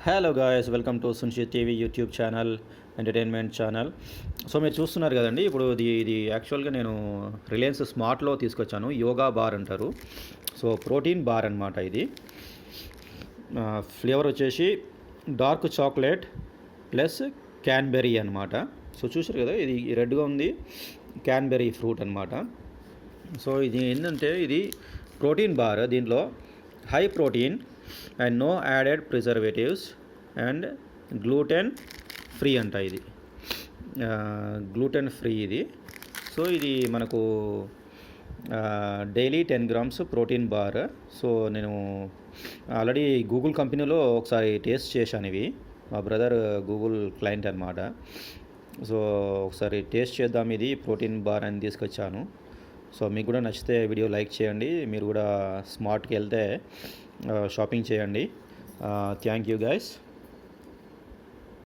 Hello guys, welcome to సున్షి TV YouTube channel, entertainment channel. So మీరు చూస్తున్నారు కదండి, ఇప్పుడు ఇది యాక్చువల్గా నేను రిలయన్స్ స్మార్ట్లో తీసుకొచ్చాను. యోగా బార్ అంటారు. సో ప్రోటీన్ బార్ అనమాట ఇది. ఫ్లేవర్ వచ్చేసి డార్క్ చాక్లెట్ ప్లస్ క్యాన్బెర్రీ అనమాట. సో చూసారు కదా, ఇది రెడ్గా ఉంది, క్యాన్బెర్రీ ఫ్రూట్ అనమాట. సో ఇది ఏంటంటే, ఇది ప్రోటీన్ బార్. దీంట్లో high protein and no added preservatives and gluten free అంట. ఇది గ్లూటెన్ ఫ్రీ ఇది. సో ఇది మనకు daily 10 grams protein bar. So నేను ఆల్రెడీ గూగుల్ కంపెనీలో ఒకసారి టేస్ట్ చేశాను ఇవి. మా బ్రదర్ గూగుల్ క్లయింట్ అనమాట. సో ఒకసారి టేస్ట్ చేద్దాం, ఇది ప్రోటీన్ బార్ అని తీసుకొచ్చాను. సో మీకు కూడా నచ్చితే వీడియో లైక్ చేయండి. మీరు కూడా స్మార్ట్కి వెళ్తే షాపింగ్ చేయండి. Thank you guys.